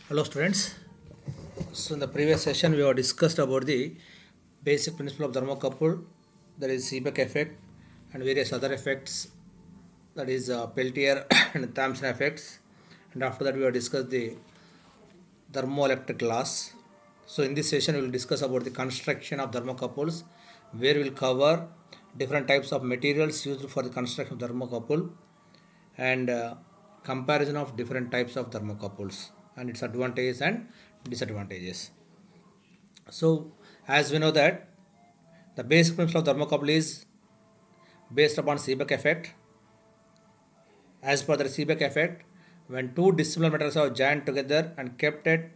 Hello students. So in the previous session we have discussed about the basic principle of thermocouple, that is Seebeck effect and various other effects, that is Peltier and Thomson effects, and after that we have discussed the thermoelectric laws. So in this session we will discuss about the construction of thermocouples, where we will cover different types of materials used for the construction of thermocouple and comparison of different types of thermocouples and its advantages and disadvantages. So, as we know that the basic principle of thermocouple is based upon Seebeck effect. As per the Seebeck effect, when two dissimilar metals are joined together and kept at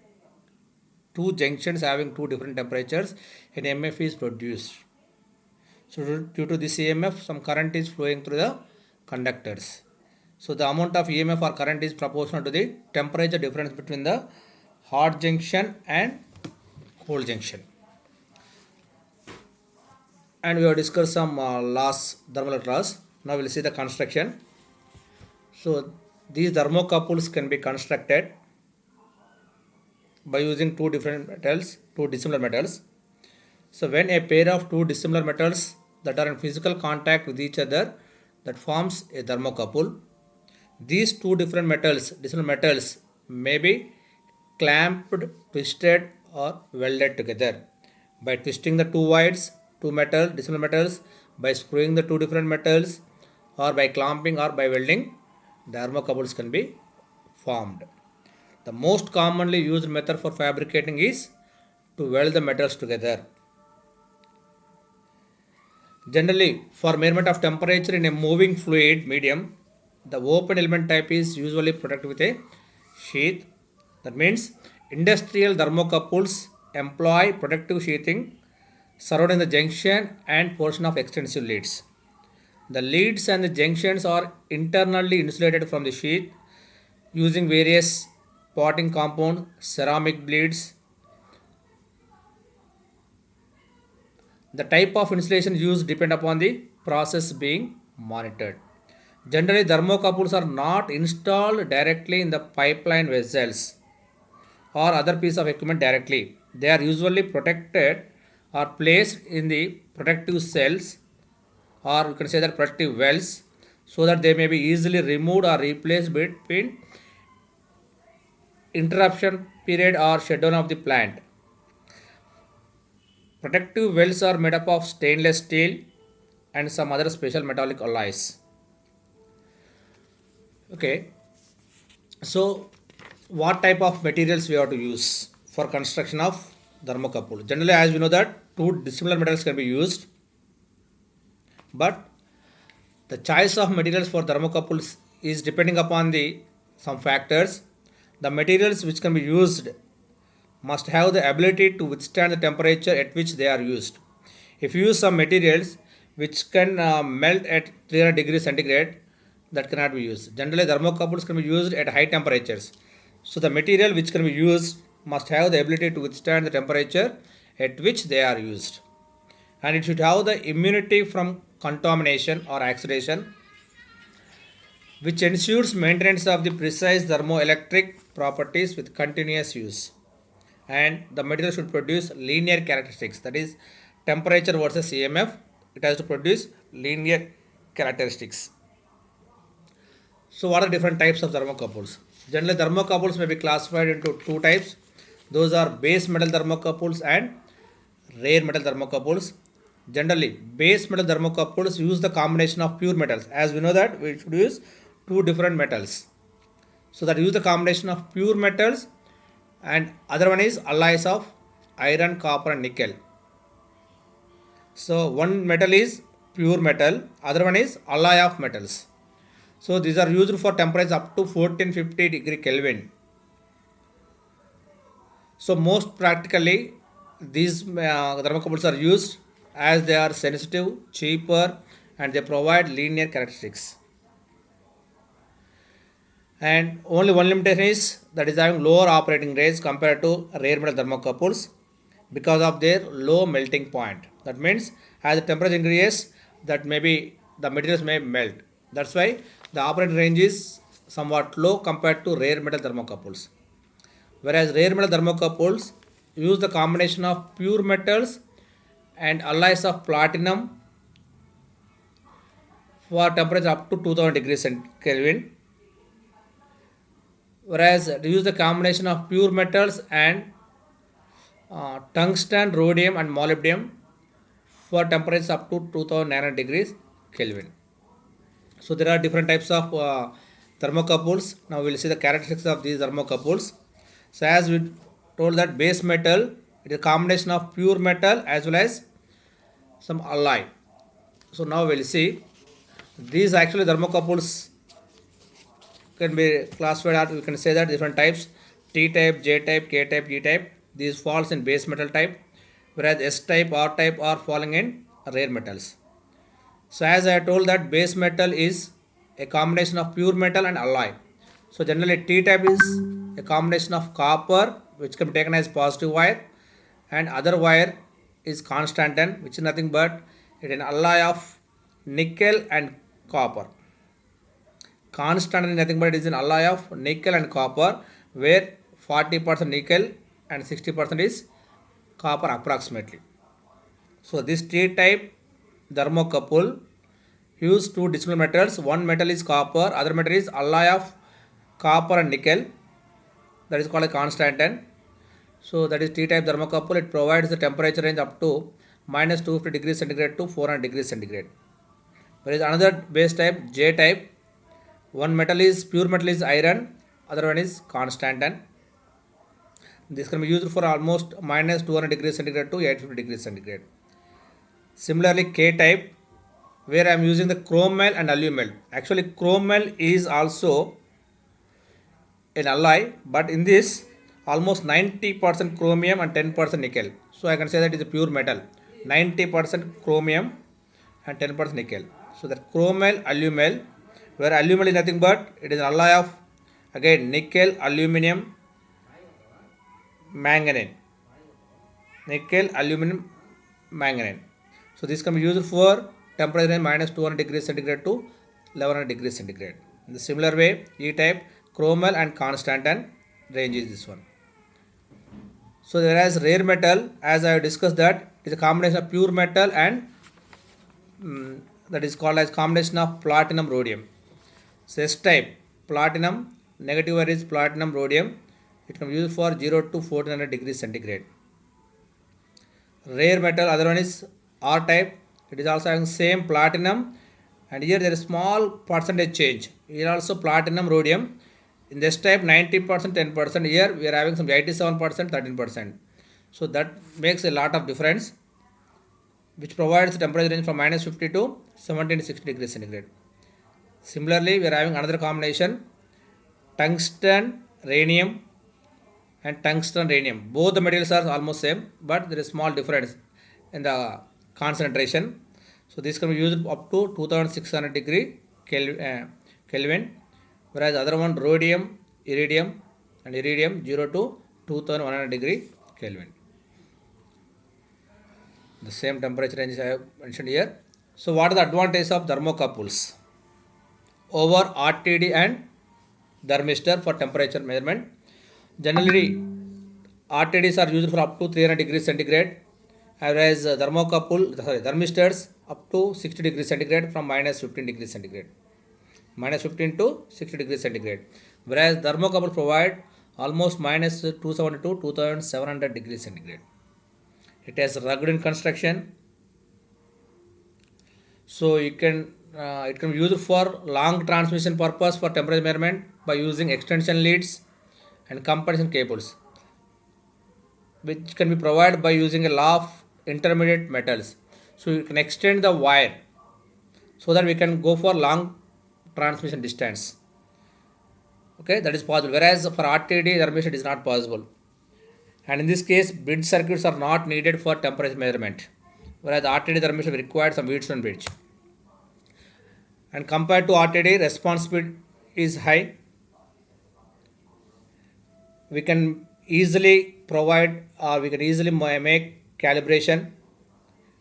two junctions having two different temperatures, an EMF is produced. So, due to this EMF, some current is flowing through the conductors. So, the amount of EMF or current is proportional to the temperature difference between the hot junction and cold junction. And we have discussed some laws, thermal laws. Now we'll see the construction. So these thermocouples can be constructed by using two different metals, two dissimilar metals. So when a pair of two dissimilar metals that are in physical contact with each other, that forms a thermocouple. These two different metals, dissimilar metals, may be clamped, twisted, or welded together. By twisting the two wires, dissimilar metals, by screwing the two different metals, or by clamping or by welding, the thermocouples can be formed. The most commonly used method for fabricating is to weld the metals together. Generally, for measurement of temperature in a moving fluid medium, the open element type is usually protected with a sheath. That means industrial thermocouples employ protective sheathing surrounding the junction and portion of extensive leads. The leads and the junctions are internally insulated from the sheath using various potting compound, ceramic bleeds. The type of insulation used depend upon the process being monitored. Generally, thermocouples are not installed directly in the pipeline vessels or other piece of equipment directly. They are usually protected or placed in the protective cells, or you can say that protective wells, so that they may be easily removed or replaced between interruption period or shutdown of the plant. Protective wells are made up of stainless steel and some other special metallic alloys. Okay, so what type of materials we have to use for construction of thermocouple? Generally, as we know that two dissimilar metals can be used, but the choice of materials for thermocouples is depending upon the some factors. The materials which can be used must have the ability to withstand the temperature at which they are used. If you use some materials which can melt at 300 degrees centigrade, that cannot be used. Generally, thermocouples can be used at high temperatures. So the material which can be used must have the ability to withstand the temperature at which they are used. And it should have the immunity from contamination or oxidation, which ensures maintenance of the precise thermoelectric properties with continuous use. And the material should produce linear characteristics, that is temperature versus EMF. It has to produce linear characteristics. So what are different types of thermocouples? Generally, thermocouples may be classified into two types. Those are base metal thermocouples and rare metal thermocouples. Generally, base metal thermocouples use the combination of pure metals. As we know that we should use two different metals. So that use the combination of pure metals, and other one is alloys of iron, copper and nickel. So one metal is pure metal, other one is alloy of metals. So these are used for temperature up to 1450 degree Kelvin. So most practically these thermocouples are used as they are sensitive, cheaper, and they provide linear characteristics. And only one limitation is that is having lower operating rates compared to rare metal thermocouples because of their low melting point. That means as the temperature increases, that maybe the materials may melt. That's why the operating range is somewhat low compared to rare metal thermocouples. Whereas rare metal thermocouples use the combination of pure metals and alloys of platinum for temperature up to 2000 degrees Kelvin. Whereas they use the combination of pure metals and tungsten, rhodium and molybdenum for temperatures up to 2000 degrees Kelvin. So there are different types of thermocouples. Now we will see the characteristics of these thermocouples. So as we told that base metal, it is a combination of pure metal as well as some alloy. So now we will see these actually thermocouples can be classified, or we can say that different types: T type, J type, K type, E type. These falls in base metal type, whereas S type, R type are falling in rare metals. So as I told that base metal is a combination of pure metal and alloy. So generally T type is a combination of copper, which can be taken as positive wire, and other wire is constantan, which is nothing but it is an alloy of nickel and copper. Constant is nothing but it is an alloy of nickel and copper, where 40% nickel and 60% is copper approximately. So this T type thermocouple use two dissimilar metals. One metal is copper, other metal is alloy of copper and nickel. That is called a constantan. So that is T type thermocouple. It provides the temperature range up to minus 250 degrees centigrade to 400 degrees centigrade. There is another base type J type. One metal is pure metal is iron, other one is constantan. This can be used for almost minus 200 degrees centigrade to 850 degrees centigrade. Similarly, K type, where I am using the chromel and alumel. Actually, chromel is also an alloy, but in this almost 90% chromium and 10% nickel. So I can say that it is a pure metal. 90% chromium and 10% nickel. So that chromel, alumel, where alumel is nothing but it is an alloy of again nickel, aluminum, manganese. Nickel, aluminum, manganese. So this can be used for temperature minus 200 degrees centigrade to 1100 degrees centigrade. In the similar way, E type, chromel and constantan range is this one. So whereas rare metal, as I have discussed, that is a combination of pure metal and that is called as combination of platinum rhodium. So S type, platinum, negative wire is platinum rhodium. It can be used for 0 to 1400 degrees centigrade. Rare metal, other one is R type. It is also having same platinum, and here there is small percentage change. Here also platinum rhodium. In this type 90% 10%. Here we are having some 87% 13%. So that makes a lot of difference, which provides temperature range from minus 50 to 17 to 60 degrees centigrade. Similarly, we are having another combination, tungsten rhenium and tungsten rhenium. Both the materials are almost same, but there is small difference in the concentration. So this can be used up to 2600 degree Kelvin, whereas other one rhodium, iridium and iridium 0 to 2100 degree Kelvin. The same temperature range I have mentioned here. So what are the advantages of thermocouples over RTD and thermistor for temperature measurement? Generally, RTDs are used for up to 300 degrees centigrade, whereas thermistors up to 60 degrees centigrade from minus 15 degrees centigrade. Minus 15 to 60 degrees centigrade. Whereas thermocouple provide almost minus 270 to 2700 degrees centigrade. It has rugged in construction. So it can be used for long transmission purpose for temperature measurement by using extension leads and compression cables, which can be provided by using a law of intermediate metals. So you can extend the wire so that we can go for long transmission distance. Okay, that is possible. Whereas for RTD thermistor it is not possible. And in this case, bridge circuits are not needed for temperature measurement. Whereas RTD thermistor requires some Wheatstone bridge. And compared to RTD, response speed is high. We can easily provide or we can easily make calibration,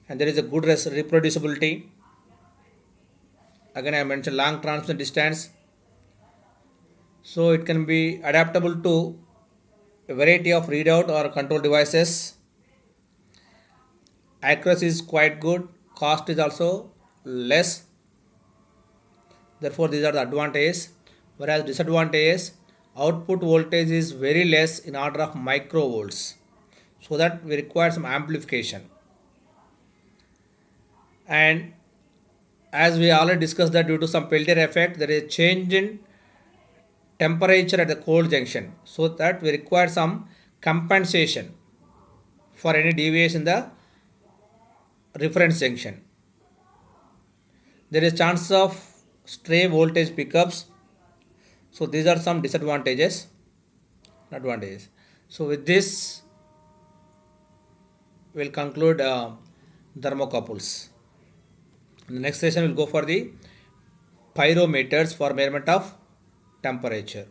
and there is a good reproducibility. Again I mentioned long transmission distance, so it can be adaptable to a variety of readout or control devices. Accuracy is quite good, cost is also less. Therefore, these are the advantages. Whereas disadvantages, output voltage is very less in order of microvolts. So that we require some amplification. And as we already discussed that due to some Peltier effect, there is a change in temperature at the cold junction. So that we require some compensation for any deviation in the reference junction. There is chance of stray voltage pickups. So these are some disadvantages, advantages. So with this, we'll conclude thermocouples. In the next session, we'll go for the pyrometers for measurement of temperature.